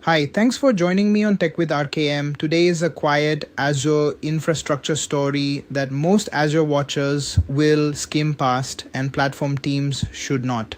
Hi, thanks for joining me on Tech with RKM. Today is a quiet Azure infrastructure story that most Azure watchers will skim past and platform teams should not.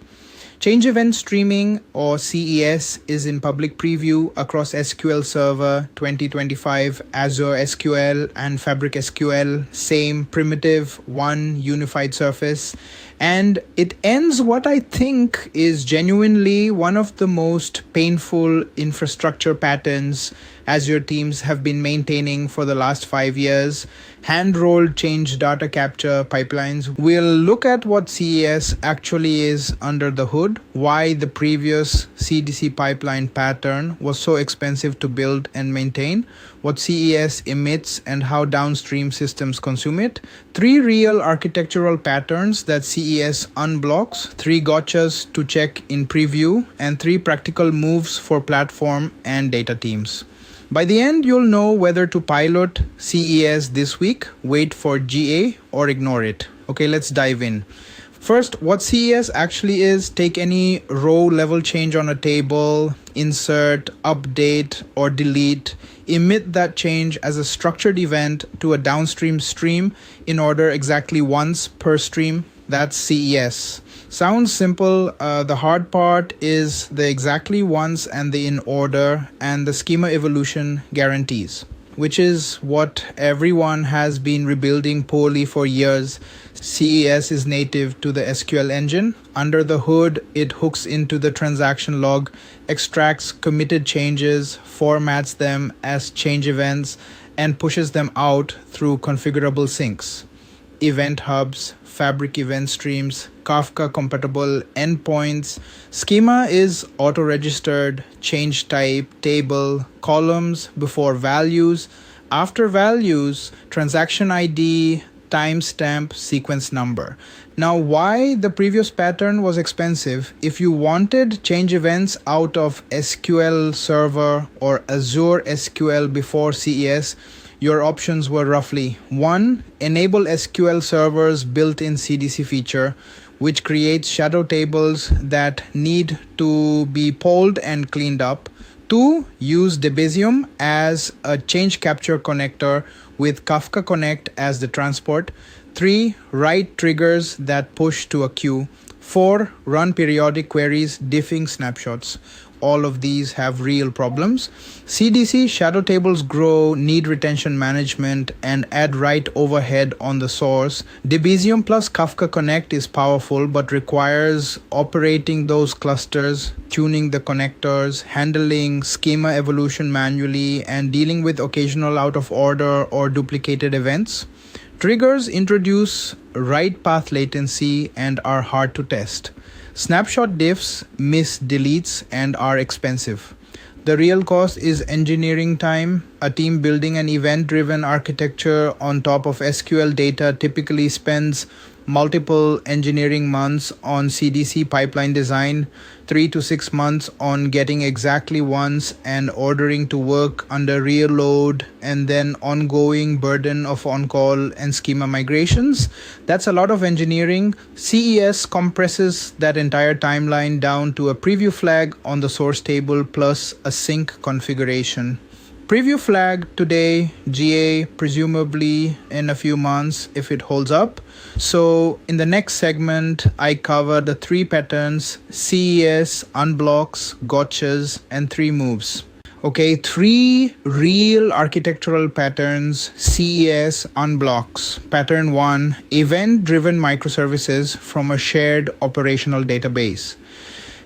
Change event streaming, or CES, is in public preview across SQL Server 2025, Azure SQL, and Fabric SQL. Same primitive, one unified surface. And it ends what I think is genuinely one of the most painful infrastructure patterns Azure teams have been maintaining for the last 5 years. Hand-rolled change data capture pipelines. We'll look at what CES actually is under the hood, why the previous CDC pipeline pattern was so expensive to build and maintain, what CES emits and how downstream systems consume it, 3 real architectural patterns that CES unblocks, 3 gotchas to check in preview, and 3 practical moves for platform and data teams. By the end, you'll know whether to pilot CES this week, wait for GA, or ignore it. Okay, let's dive in. First, what CES actually is: take any row level change on a table, insert, update, or delete, emit that change as a structured event to a downstream stream in order exactly once per stream. That's CES. Sounds simple. The hard part is the exactly once and the in order and the schema evolution guarantees, which is what everyone has been rebuilding poorly for years. CES is native to the SQL engine. Under the hood, it hooks into the transaction log, extracts committed changes, formats them as change events, and pushes them out through configurable syncs, event hubs, Fabric Eventstreams, Kafka-compatible endpoints. Schema is auto-registered, change type, table, columns before values, after values, transaction ID, timestamp, sequence number. Now, why the previous pattern was expensive? If you wanted change events out of SQL Server or Azure SQL before CES, your options were roughly: 1. Enable SQL Server's built-in CDC feature, which creates shadow tables that need to be polled and cleaned up. 2. Use Debezium as a change capture connector with Kafka Connect as the transport. 3. Write triggers that push to a queue. 4. Run periodic queries diffing snapshots. All of these have real problems. CDC shadow tables grow, need retention management, and add write overhead on the source. Debezium plus Kafka Connect is powerful, but requires operating those clusters, tuning the connectors, handling schema evolution manually, and dealing with occasional out of order or duplicated events. Triggers introduce write path latency and are hard to test. Snapshot diffs miss deletes and are expensive. The real cost is engineering time. A team building an event-driven architecture on top of SQL data typically spends multiple engineering months on CDC pipeline design, 3 to 6 months on getting exactly once and ordering to work under real load, and then ongoing burden of on-call and schema migrations. That's a lot of engineering. CES compresses that entire timeline down to a preview flag on the source table plus a sync configuration. Preview flag today, GA presumably in a few months if it holds up. So in the next segment, I cover the 3 patterns: CES, unblocks, gotchas, and 3 moves. Okay, 3 real architectural patterns. CES unblocks. Pattern 1, event-driven microservices from a shared operational database.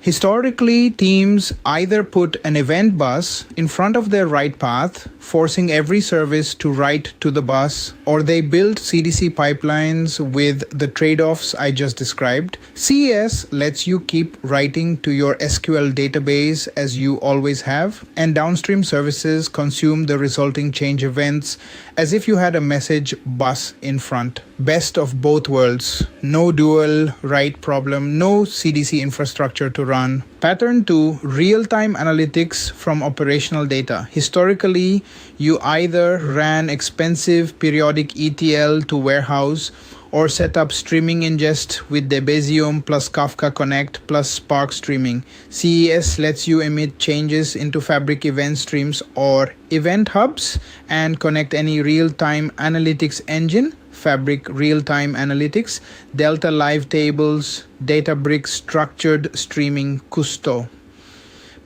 Historically, teams either put an event bus in front of their write path, forcing every service to write to the bus, or they built CDC pipelines with the trade-offs I just described. CES lets you keep writing to your SQL database as you always have, and downstream services consume the resulting change events as if you had a message bus in front. Best of both worlds. No dual write problem, no CDC infrastructure to run. Pattern 2, real-time analytics from operational data. Historically, you either ran expensive periodic ETL to warehouse or set up streaming ingest with Debezium plus Kafka Connect plus Spark streaming. CES lets you emit changes into Fabric Eventstreams or event hubs and connect any real-time analytics engine, Fabric Real-Time Analytics, Delta Live Tables, Databricks Structured Streaming Custo.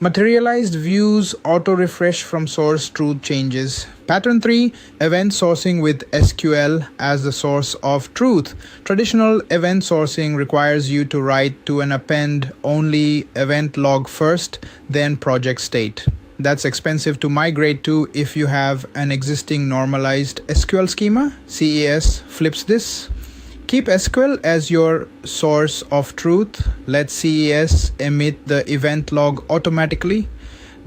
Materialized views auto-refresh from source truth changes. Pattern 3, event sourcing with SQL as the source of truth. Traditional event sourcing requires you to write to and append only event log first, then project state. That's expensive to migrate to if you have an existing normalized SQL schema. CES flips this. Keep SQL as your source of truth. Let CES emit the event log automatically.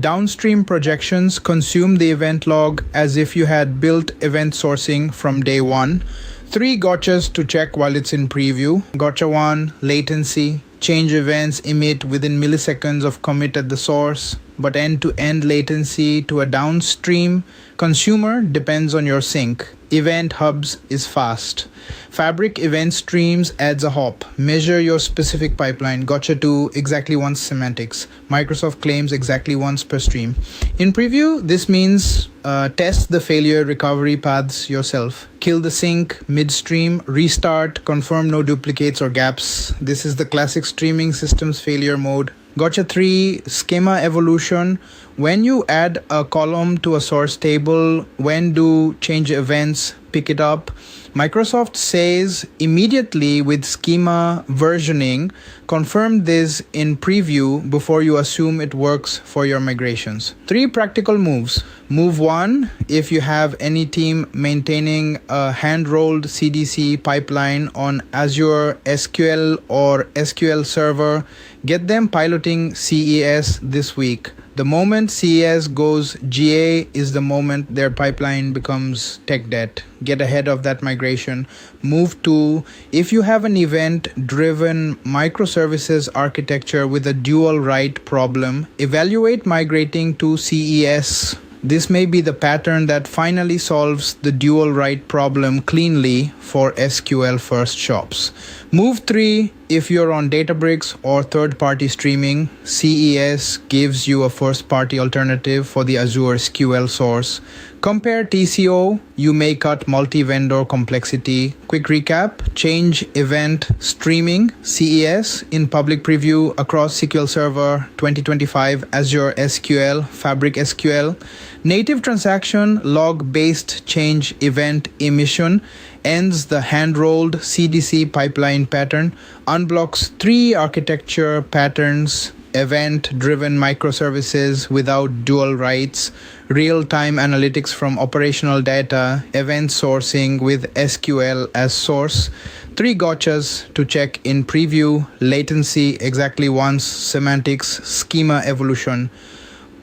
Downstream projections consume the event log as if you had built event sourcing from day one. 3 gotchas to check while it's in preview. Gotcha 1, latency. Change events emit within milliseconds of commit at the source, but end-to-end latency to a downstream consumer depends on your sync. Event hubs is fast. Fabric Eventstreams adds a hop. Measure your specific pipeline. Gotcha 2, exactly once semantics. Microsoft claims exactly once per stream. In preview, this means test the failure recovery paths yourself. Kill the sync midstream, restart, confirm no duplicates or gaps. This is the classic streaming systems failure mode. Gotcha 3, schema evolution. When you add a column to a source table, when do change events pick it up? Microsoft says immediately with schema versioning. Confirm this in preview before you assume it works for your migrations. 3 practical moves. Move 1, if you have any team maintaining a hand-rolled CDC pipeline on Azure SQL or SQL Server, get them piloting CES this week. The moment CES goes GA is the moment their pipeline becomes tech debt. Get ahead of that migration. Move 2, if you have an event-driven microservices architecture with a dual write problem, evaluate migrating to CES. This may be the pattern that finally solves the dual write problem cleanly for SQL first shops. Move 3, if you're on Databricks or third-party streaming, CES gives you a first-party alternative for the Azure SQL source. Compare TCO, you may cut multi-vendor complexity. Quick recap, change event streaming, CES in public preview across SQL Server 2025, Azure SQL, Fabric SQL. Native transaction log-based change event emission ends the hand-rolled CDC pipeline pattern, unblocks 3 architecture patterns, event-driven microservices without dual writes, real-time analytics from operational data, event sourcing with SQL as source. 3 gotchas to check in preview, latency exactly once, semantics, schema evolution.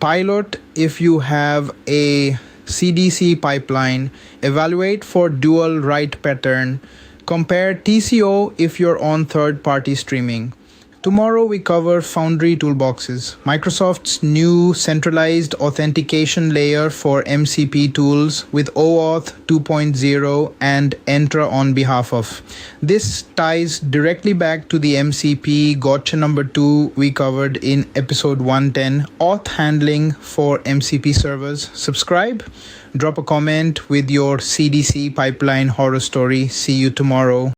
Pilot if you have a CDC pipeline, evaluate for dual write pattern, compare TCO if you're on third-party streaming. Tomorrow we cover Foundry toolboxes, Microsoft's new centralized authentication layer for MCP tools with OAuth 2.0 and Entra on behalf of. This ties directly back to the MCP gotcha number 2 we covered in episode 110, auth handling for MCP servers. Subscribe, drop a comment with your CDC pipeline horror story. See you tomorrow.